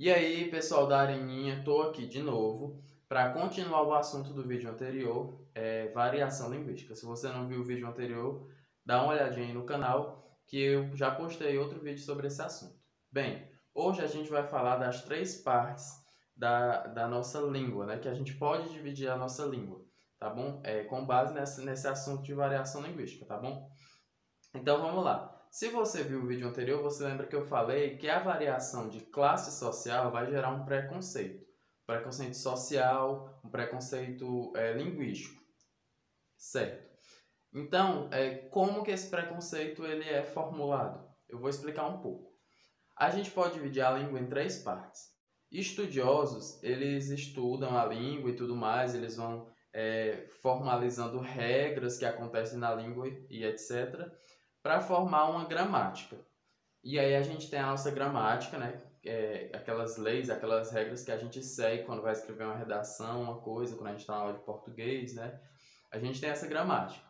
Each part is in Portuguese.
E aí, pessoal da Areninha, estou aqui de novo para continuar o assunto do vídeo anterior, variação linguística. Se você não viu o vídeo anterior, dá uma olhadinha aí no canal, que eu já postei outro vídeo sobre esse assunto. Bem, hoje a gente vai falar das três partes da nossa língua, né? Que a gente pode dividir a nossa língua, tá bom? Com base nesse assunto de variação linguística, tá bom? Então vamos lá. Se você viu o vídeo anterior, você lembra que eu falei que a variação de classe social vai gerar um preconceito. Preconceito social, um preconceito linguístico, certo? Então, como que esse preconceito ele é formulado? Eu vou explicar um pouco. A gente pode dividir a língua em três partes. Estudiosos, eles estudam a língua e tudo mais, eles vão formalizando regras que acontecem na língua e etc., para formar uma gramática. E aí a gente tem a nossa gramática, né? Aquelas leis, aquelas regras que a gente segue quando vai escrever uma redação, uma coisa, quando a gente está na aula de português, né? A gente tem essa gramática.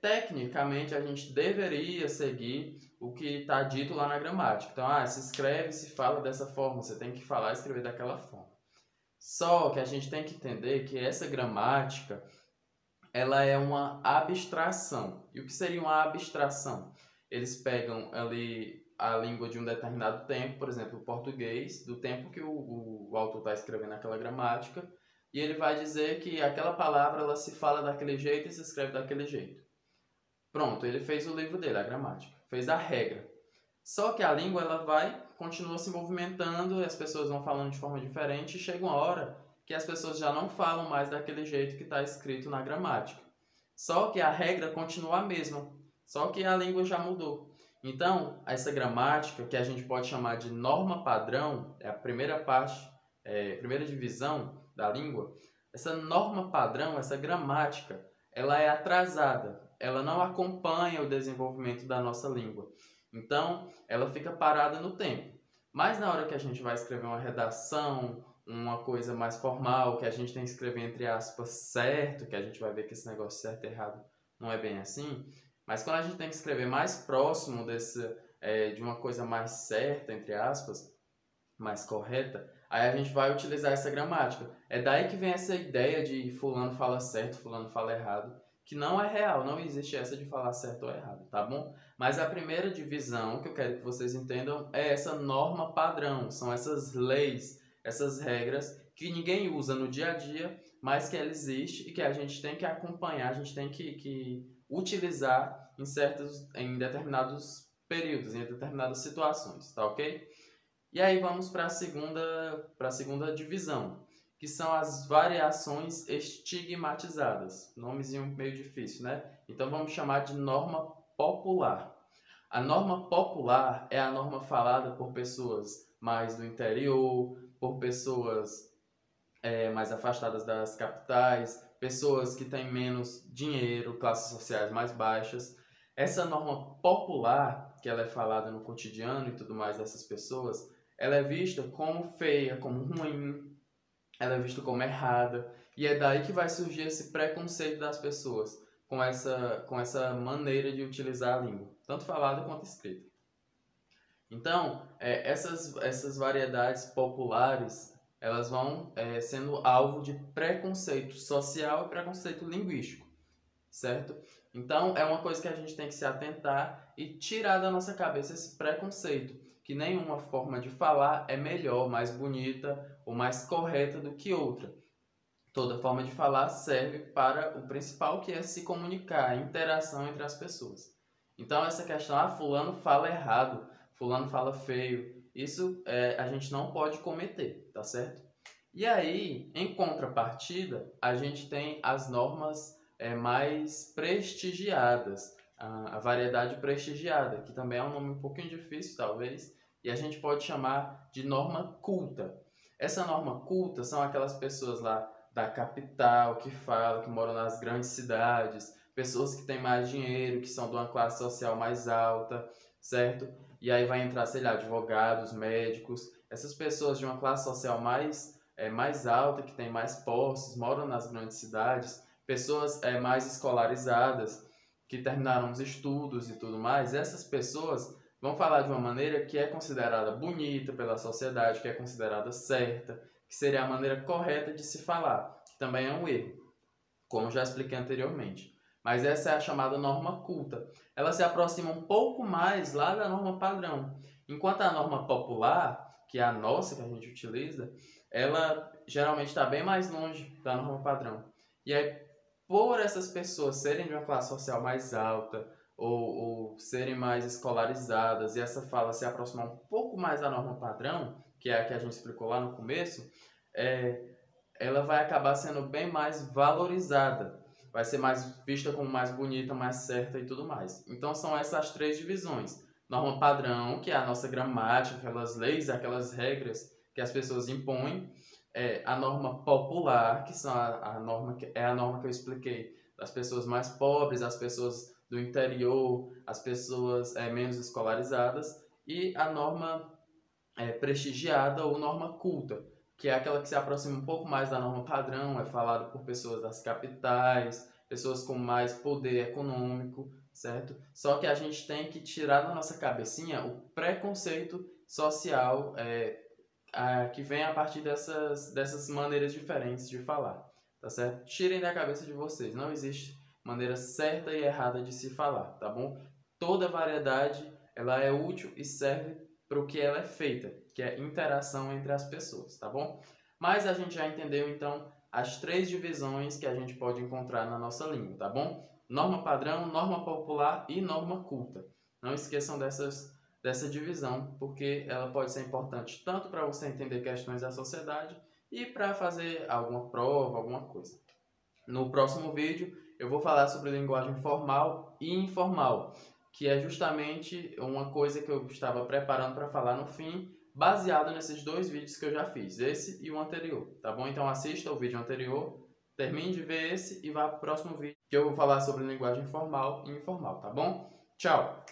Tecnicamente, a gente deveria seguir o que está dito lá na gramática. Então, se escreve, se fala dessa forma, você tem que falar e escrever daquela forma. Só que a gente tem que entender que essa gramática, ela é uma abstração. E o que seria uma abstração? Eles pegam ali a língua de um determinado tempo, por exemplo, o português, do tempo que o autor está escrevendo aquela gramática, e ele vai dizer que aquela palavra ela se fala daquele jeito e se escreve daquele jeito. Pronto, ele fez o livro dele, a gramática, fez a regra. Só que a língua ela continua se movimentando, e as pessoas vão falando de forma diferente, e chega uma hora que as pessoas já não falam mais daquele jeito que está escrito na gramática. Só que a regra continua a mesma, só que a língua já mudou. Então, essa gramática, que a gente pode chamar de norma padrão, é a primeira parte, a primeira divisão da língua, essa norma padrão, essa gramática, ela é atrasada, ela não acompanha o desenvolvimento da nossa língua. Então, ela fica parada no tempo. Mas na hora que a gente vai escrever uma redação, uma coisa mais formal, que a gente tem que escrever entre aspas certo, que a gente vai ver que esse negócio certo e errado não é bem assim, mas quando a gente tem que escrever mais próximo de uma coisa mais certa, entre aspas, mais correta, aí a gente vai utilizar essa gramática. É daí que vem essa ideia de fulano fala certo, fulano fala errado, que não é real, não existe essa de falar certo ou errado, tá bom? Mas a primeira divisão que eu quero que vocês entendam é essa norma padrão, são essas leis, essas regras que ninguém usa no dia a dia, mas que ela existe e que a gente tem que acompanhar, a gente tem que utilizar em determinados períodos, em determinadas situações, tá ok? E aí vamos para a segunda divisão, que são as variações estigmatizadas. Nomezinho meio difícil, né? Então vamos chamar de norma popular. A norma popular é a norma falada por pessoas mais do interior, por pessoas mais afastadas das capitais, pessoas que têm menos dinheiro, classes sociais mais baixas. Essa norma popular, que ela é falada no cotidiano e tudo mais dessas pessoas, ela é vista como feia, como ruim, ela é vista como errada, e é daí que vai surgir esse preconceito das pessoas com essa maneira de utilizar a língua, tanto falada quanto escrita. Então, essas variedades populares, elas vão sendo alvo de preconceito social e preconceito linguístico, certo? Então, é uma coisa que a gente tem que se atentar e tirar da nossa cabeça esse preconceito, que nenhuma forma de falar é melhor, mais bonita ou mais correta do que outra. Toda forma de falar serve para o principal, que é se comunicar, a interação entre as pessoas. Então, essa questão, fulano fala errado, fulano fala feio, isso a gente não pode cometer, tá certo? E aí, em contrapartida, a gente tem as normas mais prestigiadas, a variedade prestigiada, que também é um nome um pouquinho difícil, talvez, e a gente pode chamar de norma culta. Essa norma culta são aquelas pessoas lá da capital que falam, que moram nas grandes cidades, pessoas que têm mais dinheiro, que são de uma classe social mais alta, certo? E aí vai entrar, sei lá, advogados, médicos, essas pessoas de uma classe social mais alta, que tem mais posses, moram nas grandes cidades, pessoas mais escolarizadas, que terminaram os estudos e tudo mais, essas pessoas Vão falar de uma maneira que é considerada bonita pela sociedade, que é considerada certa, que seria a maneira correta de se falar, que também é um erro, como já expliquei anteriormente. Mas essa é a chamada norma culta. Ela se aproxima um pouco mais lá da norma padrão. Enquanto a norma popular, que é a nossa que a gente utiliza, ela geralmente está bem mais longe da norma padrão. E aí, por essas pessoas serem de uma classe social mais alta, ou serem mais escolarizadas, e essa fala se aproximar um pouco mais da norma padrão, que é a que a gente explicou lá no começo, ela vai acabar sendo bem mais valorizada. Vai ser mais vista como mais bonita, mais certa e tudo mais. Então são essas três divisões. Norma padrão, que é a nossa gramática, aquelas leis, aquelas regras que as pessoas impõem. A norma popular, que são a norma que eu expliquei, das pessoas mais pobres, as pessoas do interior, as pessoas menos escolarizadas. E a norma prestigiada ou norma culta, que é aquela que se aproxima um pouco mais da norma padrão, é falado por pessoas das capitais, pessoas com mais poder econômico, certo? Só que a gente tem que tirar da nossa cabecinha o preconceito social que vem a partir dessas maneiras diferentes de falar, tá certo? Tirem da cabeça de vocês, não existe maneira certa e errada de se falar, tá bom? Toda variedade, ela é útil e serve para o que ela é feita, que é interação entre as pessoas, tá bom? Mas a gente já entendeu, então, as três divisões que a gente pode encontrar na nossa língua, tá bom? Norma padrão, norma popular e norma culta. Não esqueçam dessa divisão, porque ela pode ser importante tanto para você entender questões da sociedade e para fazer alguma prova, alguma coisa. No próximo vídeo, eu vou falar sobre linguagem formal e informal, que é justamente uma coisa que eu estava preparando para falar no fim, baseado nesses dois vídeos que eu já fiz, esse e o anterior, tá bom? Então assista o vídeo anterior, termine de ver esse e vá para o próximo vídeo, que eu vou falar sobre linguagem formal e informal, tá bom? Tchau!